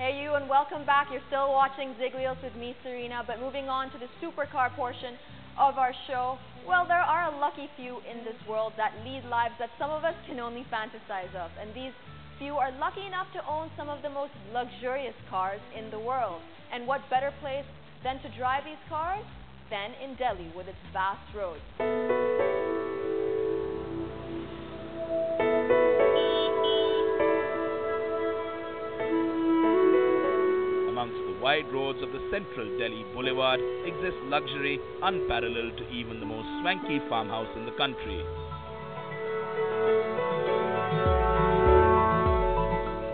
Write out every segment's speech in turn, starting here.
Hey you, and welcome back. You're still watching Zigwheels with me, Serena, but moving on to the supercar portion of our show. Well, there are a lucky few in this world that lead lives that some of us can only fantasize of, and these few are lucky enough to own some of the most luxurious cars in the world. And what better place than to drive these cars than in Delhi with its vast roads. Amongst the wide roads of the central Delhi boulevard exists luxury unparalleled to even the most swanky farmhouse in the country.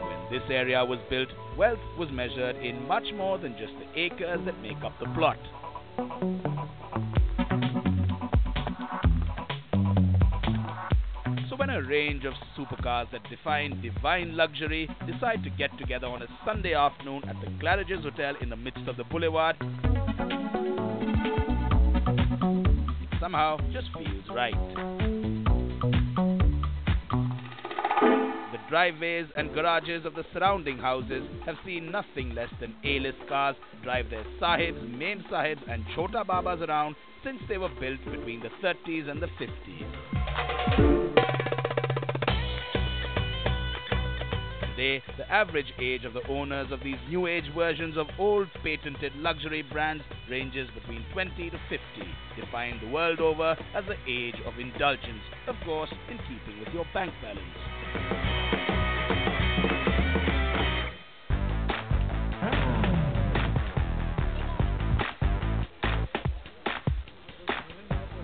When this area was built, wealth was measured in much more than just the acres that make up the plot. So when a range of supercars that define divine luxury decide to get together on a Sunday afternoon at the Claridge's Hotel in the midst of the boulevard, somehow just feels right. The driveways and garages of the surrounding houses have seen nothing less than A-list cars drive their sahibs, mem sahibs and chota babas around since they were built between the 30s and the 50s. Today, the average age of the owners of these new age versions of old patented luxury brands ranges between 20 to 50, defined the world over as the age of indulgence, of course in keeping with your bank balance.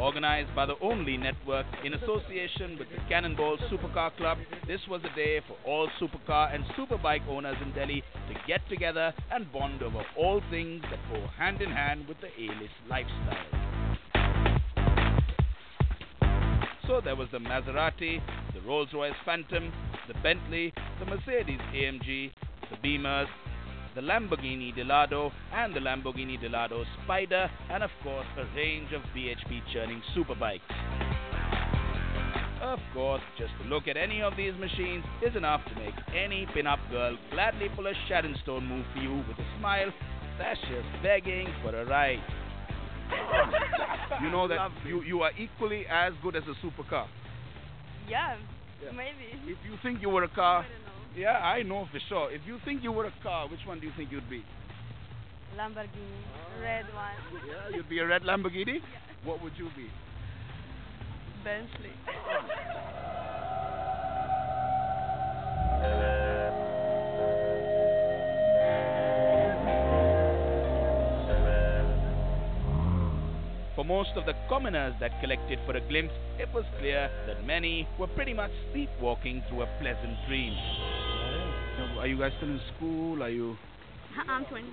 Organized by the Only Network in association with the Cannonball Supercar Club, this was a day for all supercar and superbike owners in Delhi to get together and bond over all things that go hand in hand with the A-list lifestyle. So there was the Maserati, the Rolls-Royce Phantom, the Bentley, the Mercedes AMG, the Beamers, the Lamborghini Delado and the Lamborghini Delado Spider, and of course a range of BHP churning superbikes. Of course, just to look at any of these machines is enough to make any pin-up girl gladly pull a Sharon Stone move for you with a smile that's just begging for a ride. You know that you are equally as good as a supercar. Yeah, maybe. If you think you were a car, I don't know. yeah, I know for sure. If you think you were a car, which one do you think you'd be? Lamborghini, red one. Yeah, you'd be a red Lamborghini? Yeah. What would you be? Bentley. For most of the commoners that collected for a glimpse, it was clear that many were pretty much sleepwalking through a pleasant dream. Are you guys still in school? Are you? I'm 20.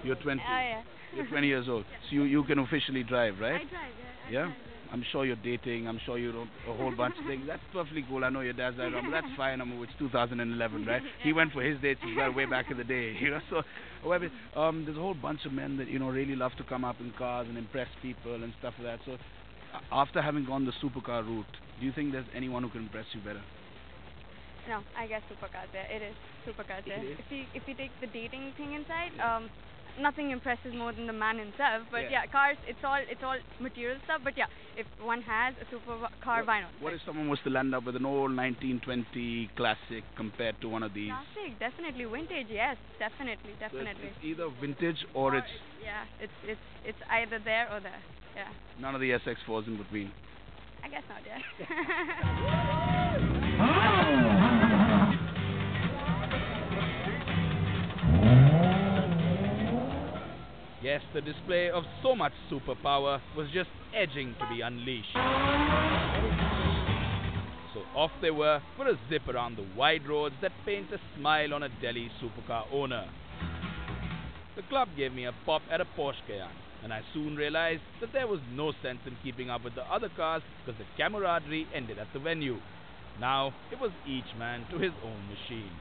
You're 20. Yeah. You're 20 years old. So you can officially drive, right? I drive, yeah. Yeah? I'm sure you're dating. I'm sure you don't a whole bunch of things. That's perfectly cool. I know your dad's that, but that's fine. I mean, it's 2011, right? He went for his dates as well way back in the day, you know. So, however, there's a whole bunch of men that really love to come up in cars and impress people and stuff like that. So, after having gone the supercar route, do you think there's anyone who can impress you better? No, I guess supercars there. It is supercars there. It is? If you take the dating thing inside, nothing impresses more than the man himself. But Yeah. cars, it's all material stuff. But yeah, if one has a supercar, why not? What if someone was to land up with an old 1920 classic compared to one of these? Classic, definitely. Vintage, yes, definitely. So it's either vintage or it's Yeah, it's either there or there. Yeah, none of the SX4s in between. I guess not. Yeah. Yes, the display of so much superpower was just edging to be unleashed. So off they were for a zip around the wide roads that paint a smile on a Delhi supercar owner. The club gave me a pop at a Porsche Cayenne, and I soon realized that there was no sense in keeping up with the other cars because the camaraderie ended at the venue. Now it was each man to his own machine.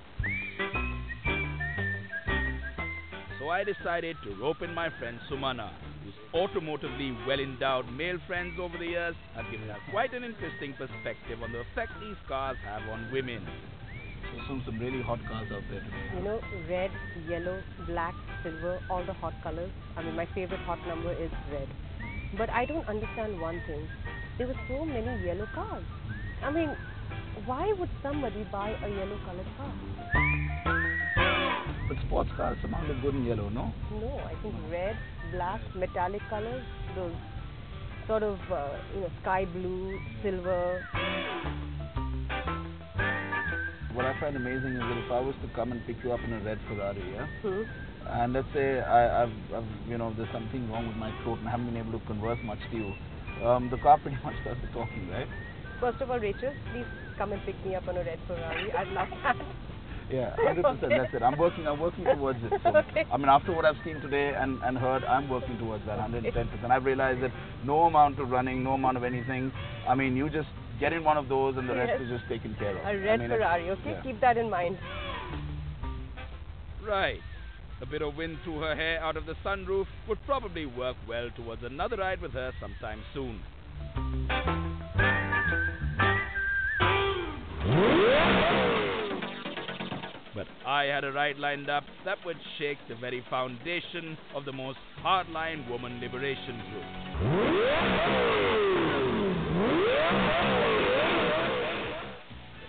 So I decided to rope in my friend Sumana, whose automotively well-endowed male friends over the years have given her quite an interesting perspective on the effect these cars have on women. So some really hot cars out there today. You know, red, yellow, black, silver, all the hot colors. I mean, my favorite hot number is red. But I don't understand one thing. There were so many yellow cars. I mean, why would somebody buy a yellow colored car? But sports cars, some are good in yellow, no? No, I think red, black, metallic colors, those sort of, sky blue, silver. What I find amazing is that if I was to come and pick you up in a red Ferrari, yeah? Hmm. And let's say I've there's something wrong with my throat and I haven't been able to converse much to you. The car pretty much does the talking, right? First of all, Rachel, please come and pick me up on a red Ferrari. I'd love that. Yeah, 100%. Okay. That's it. I'm working towards it. So, Okay. I mean, after what I've seen today and heard, I'm working towards that 110%. I've realized that no amount of running, no amount of anything. I mean, you just get in one of those and the rest Yes. is just taken care of. A red Ferrari, okay? Yeah. Keep that in mind. Right. A bit of wind through her hair out of the sunroof would probably work well towards another ride with her sometime soon. But I had a ride lined up that would shake the very foundation of the most hardline woman liberation group.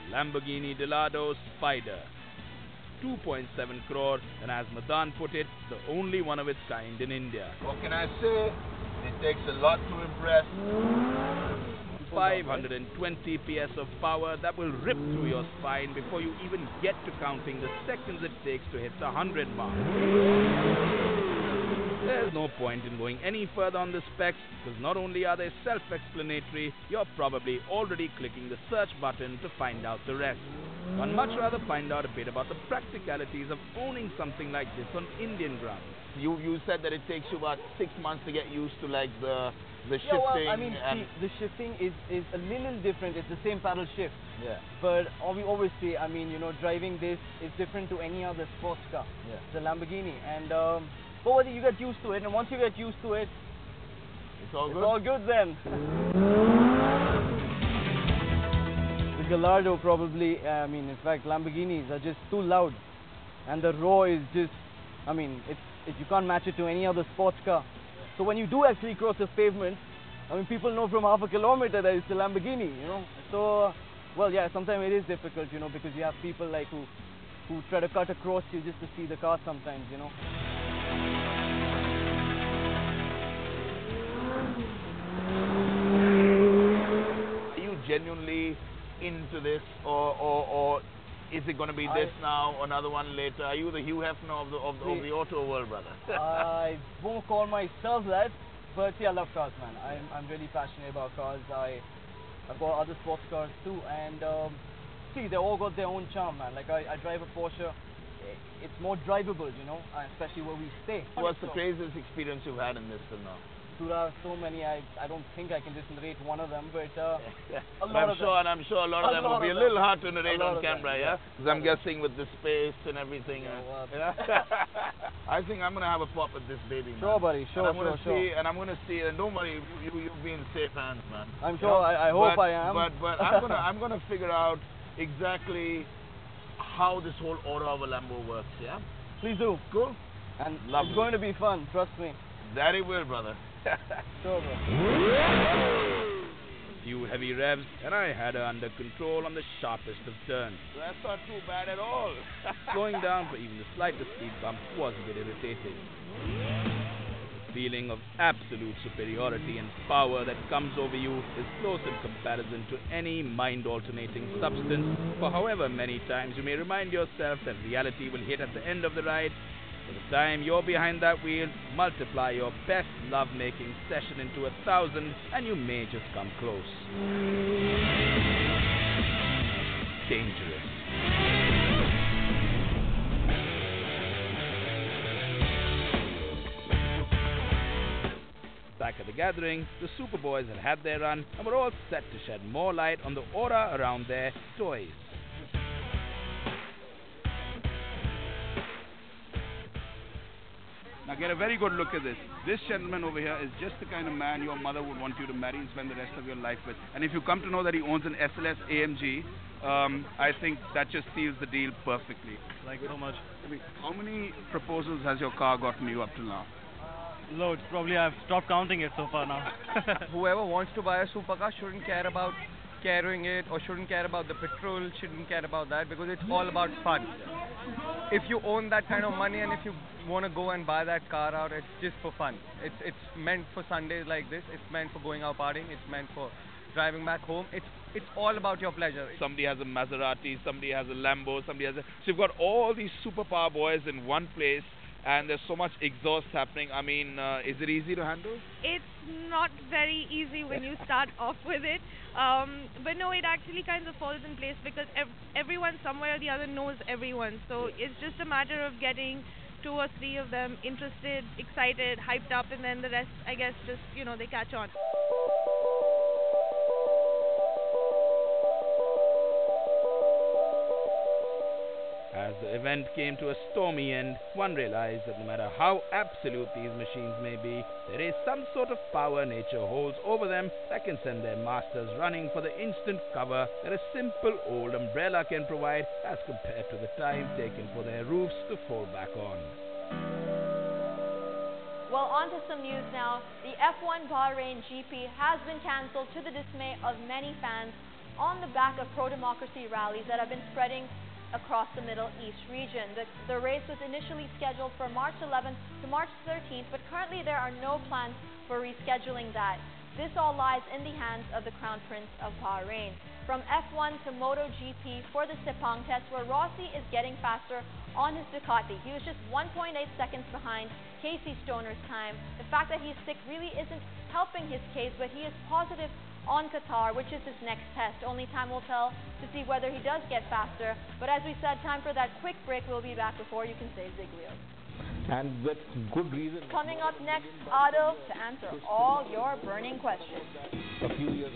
The Lamborghini Delado Spider. 2.7 crore, and as Madan put it, the only one of its kind in India. What can I say? It takes a lot to impress. 520 PS of power that will rip through your spine before you even get to counting the seconds it takes to hit the 100 mark. There's no point in going any further on the specs, because not only are they self-explanatory, you're probably already clicking the search button to find out the rest. I'd much rather find out a bit about the practicalities of owning something like this on Indian ground. You said that it takes you about 6 months to get used to like the shifting. Yeah, well, I mean, and see, the shifting is a little different. It's the same paddle shift. yeah. But we always say, I mean, driving this is different to any other sports car. Yeah. It's a Lamborghini. And, but whether you get used to it, and once you get used to it, It's all it's good. all good then. The Gallardo probably, I mean, in fact, Lamborghinis are just too loud. And the roar is just, I mean, you can't match it to any other sports car. So when you do actually cross the pavement, I mean, people know from half a kilometer that it's a Lamborghini, So, well, yeah, sometimes it is difficult, because you have people like who try to cut across you just to see the car sometimes, Are you genuinely into this, or is it going to be this now, another one later? Are you the Hugh Hefner of the auto world, brother? I won't call myself that, but yeah, I love cars, man. I'm really passionate about cars. I've got other sports cars too, and see, they all got their own charm, man. Like I drive a Porsche. It's more drivable, especially where we stay. What's the craziest experience you've had in this till now? There are so many. I don't think I can just narrate one of them, but a lot I'm of sure, them. and I'm sure a lot of them will lot be a of them. little hard to A narrate lot on of them, camera, yeah. yeah? Because I'm guessing with the space and everything. I think I'm gonna have a pop at this baby, man. Sure, buddy. Sure, and I'm gonna sure. see, and I'm gonna see. And don't worry, you've been in safe hands, man. I'm You sure. know? I hope but, I am. But I'm gonna figure out exactly how this whole order of a Lambo works. Yeah. Please do. Cool. And Lovely. it's going to be fun. Trust me. That it will, brother. Sure, bro. A few heavy revs, and I had her under control on the sharpest of turns. That's not too bad at all. Slowing down for even the slightest speed bump was a bit irritating. The feeling of absolute superiority and power that comes over you is close in comparison to any mind-alternating substance, for however many times you may remind yourself that reality will hit at the end of the ride. By the time you're behind that wheel, multiply your best love-making session into 1,000 and you may just come close. Dangerous. Back at the gathering, the Superboys had had their run and were all set to shed more light on the aura around their toys. Now get a very good look at this. This gentleman over here is just the kind of man your mother would want you to marry and spend the rest of your life with. And if you come to know that he owns an SLS AMG, I think that just seals the deal perfectly. Like so much. I mean, how many proposals has your car gotten you up till now? Loads. Probably I've stopped counting it so far now. Whoever wants to buy a supercar shouldn't care about carrying it or shouldn't care about the petrol, shouldn't care about that because it's all about fun. If you own that kind of money and if you want to go and buy that car out, it's just for fun. It's meant for Sundays like this. It's meant for going out partying. It's meant for driving back home. It's all about your pleasure. Somebody has a Maserati, somebody has a Lambo, somebody has a... So you've got all these superpower boys in one place, and there's so much exhaust happening. I mean, is it easy to handle? It's not very easy when you start off with it. But no, it actually kind of falls in place because everyone somewhere or the other knows everyone. So it's just a matter of getting 2 or 3 of them interested, excited, hyped up, and then the rest, I guess, just, they catch on. As the event came to a stormy end, one realized that no matter how absolute these machines may be, there is some sort of power nature holds over them that can send their masters running for the instant cover that a simple old umbrella can provide as compared to the time taken for their roofs to fall back on. Well, on to some news now. The F1 Bahrain GP has been cancelled to the dismay of many fans on the back of pro-democracy rallies that have been spreading across the Middle East region. The race was initially scheduled for March 11th to March 13th, but currently there are no plans for rescheduling that. This all lies in the hands of the Crown Prince of Bahrain. From F1 to MotoGP for the Sepang test, where Rossi is getting faster on his Ducati. He was just 1.8 seconds behind Casey Stoner's time. The fact that he's sick really isn't helping his case, but he is positive on Qatar, which is his next test. Only time will tell to see whether he does get faster. But as we said, time for that quick break. We'll be back before you can say Zigwheels. And with good reason. Coming up next, Adil to answer all your burning questions. A few years